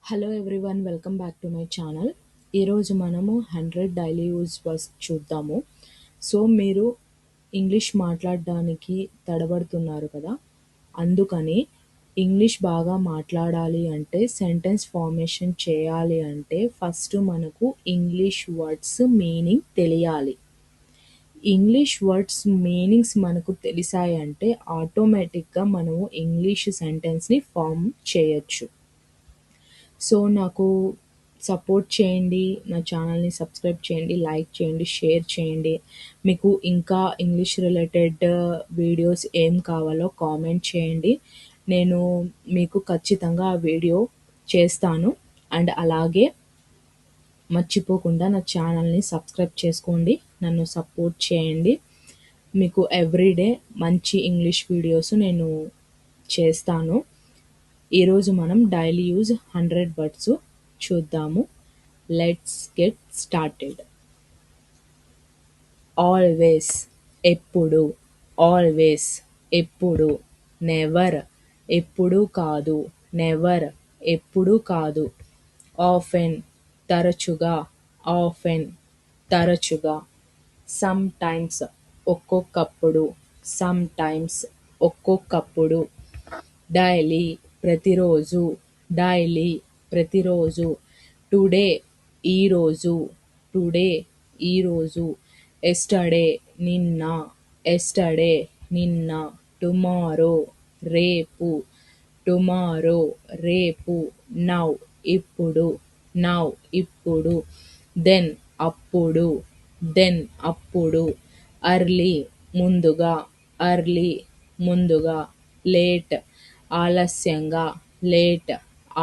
Hello everyone, welcome back to my channel. ఈరోజు మనము 100 daily use words చూద్దాము. So మీరు ఇంగ్లీష్ మాట్లాడడానికి తడబడుతున్నారు కదా, అందుకని ఇంగ్లీష్ బాగా మాట్లాడాలి అంటే, సెంటెన్స్ ఫార్మేషన్ చేయాలి అంటే ఫస్ట్ మనకు ఇంగ్లీష్ వర్డ్స్ మీనింగ్ తెలియాలి. ఇంగ్లీష్ వర్డ్స్ మీనింగ్స్ మనకు తెలిసాయంటే ఆటోమేటిక్గా మనము ఇంగ్లీష్ సెంటెన్స్ని ఫామ్ చేయొచ్చు. సో నాకు సపోర్ట్ చేయండి, నా ఛానల్ని సబ్స్క్రైబ్ చేయండి, లైక్ చేయండి, షేర్ చేయండి. మీకు ఇంకా ఇంగ్లీష్ రిలేటెడ్ వీడియోస్ ఏం కావాలో కామెంట్ చేయండి. నేను మీకు ఖచ్చితంగా ఆ వీడియో చేస్తాను. అండ్ అలాగే మర్చిపోకుండా నా ఛానల్ని సబ్స్క్రైబ్ చేసుకోండి, నన్ను సపోర్ట్ చేయండి. మీకు ఎవ్రీడే మంచి ఇంగ్లీష్ వీడియోస్ నేను చేస్తాను. ఈరోజు మనం డైలీ యూజ్ 100 వర్డ్స్ చూద్దాము. Let's get started. ఆల్వేస్ ఎప్పుడు, ఆల్వేస్ ఎప్పుడు. నెవర్ ఎప్పుడు కాదు, నెవర్ ఎప్పుడు కాదు. ఆఫెన్ తరచుగా, ఆఫెన్ తరచుగా. సమ్ టైమ్స్ ఒక్కొక్కప్పుడు, సమ్ టైమ్స్ ఒక్కొక్కప్పుడు. డైలీ ప్రతిరోజు, డైలీ ప్రతిరోజు. టుడే ఈరోజు, టుడే ఈరోజు. ఎస్టర్డే నిన్న, ఎస్టర్డే నిన్న. టుమారో రేపు, టుమారో రేపు. నౌ ఇప్పుడు, నౌ ఇప్పుడు. దెన్ అప్పుడు, దెన్ అప్పుడు. అర్లీ ముందుగా, అర్లీ ముందుగా. లేట్ ఆలస్యంగా, లేట్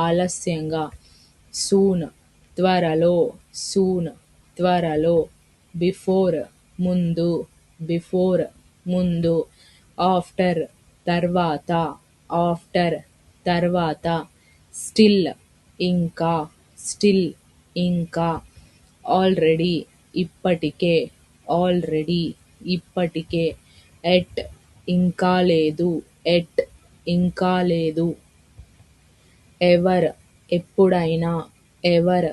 ఆలస్యంగా. సూన్ త్వరలో, సూన్ త్వరలో. బిఫోర్ ముందు, బిఫోర్ ముందు. ఆఫ్టర్ తర్వాత, ఆఫ్టర్ తర్వాత. స్టిల్ ఇంకా, స్టిల్ ఇంకా. ఆల్రెడీ ఇప్పటికే, ఆల్రెడీ ఇప్పటికే. ఎట్ ఇంకా లేదు, ఎట్ ఇంకా లేదు. ఎవర్ ఎప్పుడైనా, ఎవర్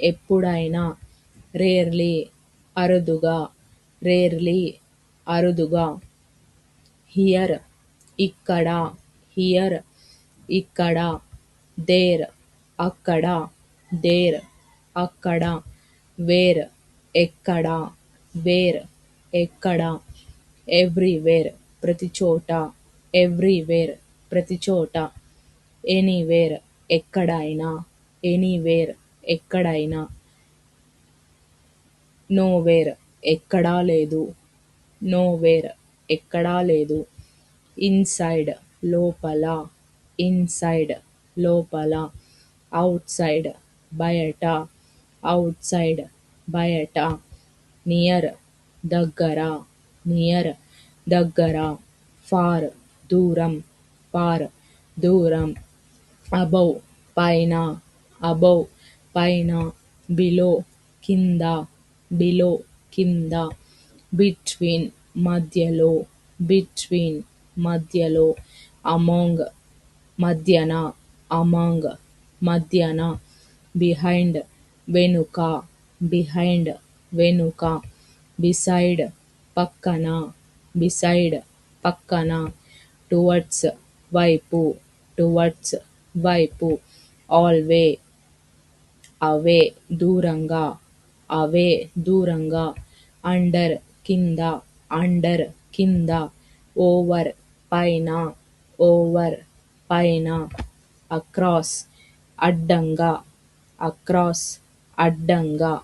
ఎప్పుడైనా. రేర్లీ అరుదుగా, రేర్లీ అరుదుగా. హియర్ ఇక్కడ, హియర్ ఇక్కడ. దేర్ అక్కడ, దేర్ అక్కడ. వేర్ ఎక్కడ, వేర్ ఎక్కడ. ఎవ్రీవేర్ ప్రతి చోట, ఎవ్రీవేర్ ప్రతి చోట. ఎనీవేర్ ఎక్కడైనా, ఎనీవేర్ ఎక్కడైనా. నోవేర్ ఎక్కడా లేదు, నోవేర్ ఎక్కడా లేదు. ఇన్సైడ్ లోపల, ఇన్సైడ్ లోపల. అవుట్ సైడ్ బయట, అవుట్ సైడ్ బయట. నియర్ దగ్గర, నియర్ దగ్గర. ఫార్ దూరం, ఫార్ దూరం. అబౌవ్ పైన, అబౌవ్ పైన. బిలో కింద, బిలో కింద. బిట్వీన్ మధ్యలో, బిట్వీన్ మధ్యలో. అమాంగ్ మధ్యన, అమాంగ్ మధ్యన. బిహైండ్ వెనుక, బిహైండ్ వెనుక. బిసైడ్ పక్కన, బిసైడ్ పక్కన. టువర్డ్స్ వైపు, టువర్డ్స్ వైపు. ఆల్వే అవే దూరంగా, అవే దూరంగా. అండర్ కింద, అండర్ కింద. ఓవర్ పైన, ఓవర్ పైన. అక్రాస్ అడ్డంగా, అక్రాస్ అడ్డంగా.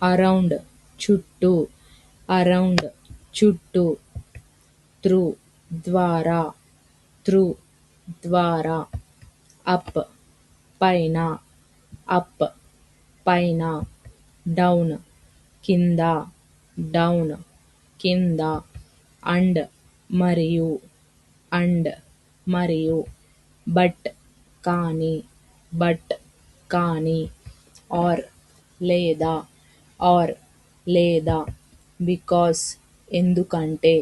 అరౌండ్ చుట్టూ, అరౌండ్ చుట్టూ. త్రూ ద్వారా, త్రూ ద్వారా. అప్ పైన, అప్ పైన. డౌన్ కింద, డౌన్ కింద. అండ్ మరియు, అండ్ మరియు. బట్ కానీ, బట్ కానీ. ఆర్ లేదా, ఆర్ లేదా. బికాస్ ఎందుకంటే,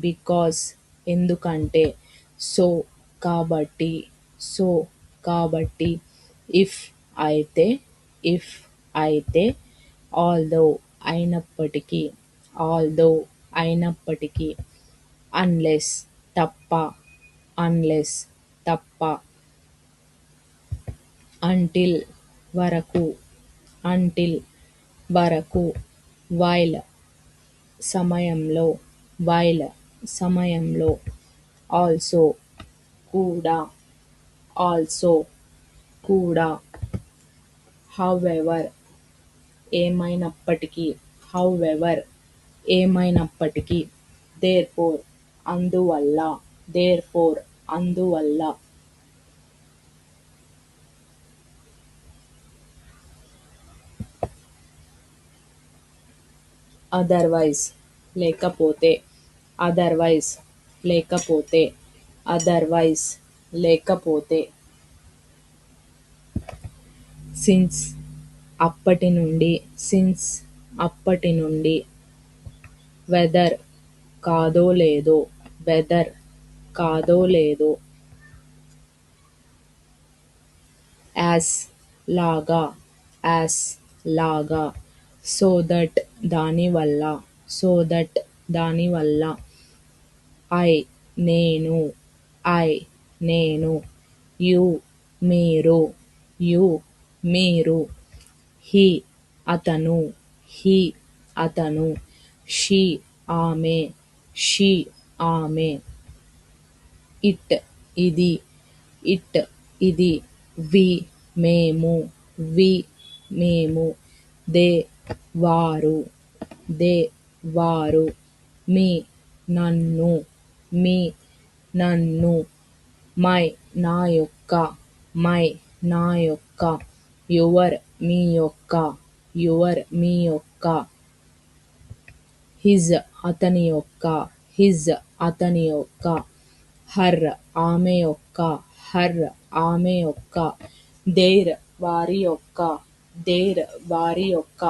బికాస్ ఎందుకంటే. సో కాబట్టి, సో కాబట్టి, ఇఫ్ అయితే, ఇఫ్ అయితే, ఆల్దో అయినప్పటికీ, ఆల్దో అయినప్పటికీ, అన్లెస్ తప్ప, అన్లెస్ తప్ప, అంటిల్ వరకు, అంటిల్ వరకు, వైల్ సమయంలో, వైల్ సమయంలో, ఆల్సో కూడా, ఆల్సో కూడా, హౌఎవర్ ఏమైనప్పటికీ, హౌఎవర్ ఏమైనప్పటికీ, దేర్ఫోర్ అందువల్ల, దేర్ఫోర్ అందువల్ల, అదర్వైజ్ లేకపోతే, అదర్వైజ్ లేకపోతే, అదర్వైజ్ లేకపోతే, సిన్స్ అప్పటి నుండి, సిన్స్ అప్పటి నుండి, వెదర్ కాదో లేదో, వెదర్ కాదో లేదో, యాస్ లాగా, యాస్ లాగా, సో దట్ దానివల్ల, సో దట్ దానివల్ల, ఐ నేను, ఐ నేను, యు మీరు, యు మీరు, హి అతను, హి అతను, షీ ఆమె, షీ ఆమె, ఇట్ ఇది, ఇట్ ఇది, వి మేము, వి మేము, దే వారు, దే వారు, మీ నన్ను, మీ నన్ను, మై నా యొక్క, మై నా యొక్క, యువర్ మీ యొక్క, యువర్ మీ యొక్క, హిజ్ అతని యొక్క, హిజ్ అతని యొక్క, హర్ ఆమె యొక్క, హర్ ఆమె యొక్క, దేర్ వారి యొక్క, దేర్ వారి యొక్క,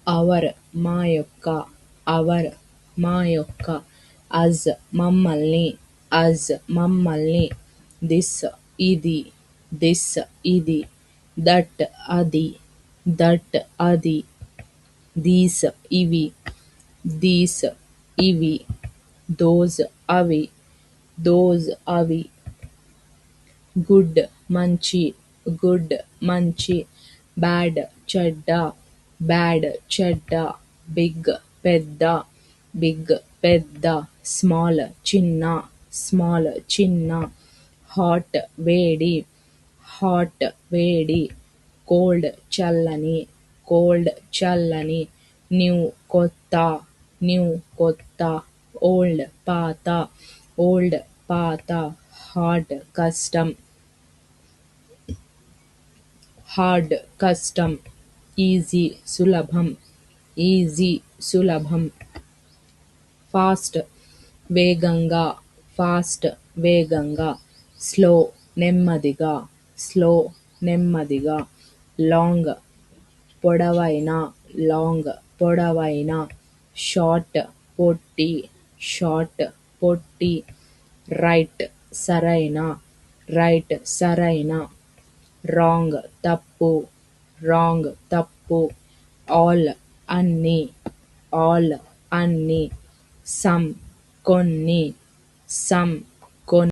అవర్ మా యొక్క, అవర్ మా యొక్క, అజ్ మమ్మల్ని, అజ్ మమ్మల్ని, దిస్ ఇది, దిస్ ఇది, దట్ అది, దట్ అది, దీస్ ఇవి, దీస్ ఇవి, దోస్ అవి, దోస్ అవి, గుడ్ మంచి, గుడ్ మంచి, బ్యాడ్ చెడ్డ, బ్యాడ్ చెడ్డ, బిగ్ పెద్ద, బిగ్ పెద్ద, స్మాల్ చిన్న, స్మాల్ చిన్న, హాట్ వేడి, హాట్ వేడి, కోల్డ్ చల్లని, కోల్డ్ చల్లని, న్యూ కొత్త, న్యూ కొత్త, ఓల్డ్ పాత, ఓల్డ్ పాత, హార్డ్ కష్టం, హార్డ్ కష్టం, ఈజీ సులభం, ఈజీ సులభం, ఫాస్ట్ వేగంగా, ఫాస్ట్ వేగంగా, స్లో నెమ్మదిగా, స్లో నెమ్మదిగా, లాంగ్ పొడవైన, లాంగ్ పొడవైన, షార్ట్ పొట్టి, షార్ట్ పొట్టి, రైట్ సరైన, రైట్ సరైన, రాంగ్ తప్పు, రాంగ్ తప్పు, ఆల్ అన్ని, ఆల్ అన్ని, సమ్ కొన్ని, సమ్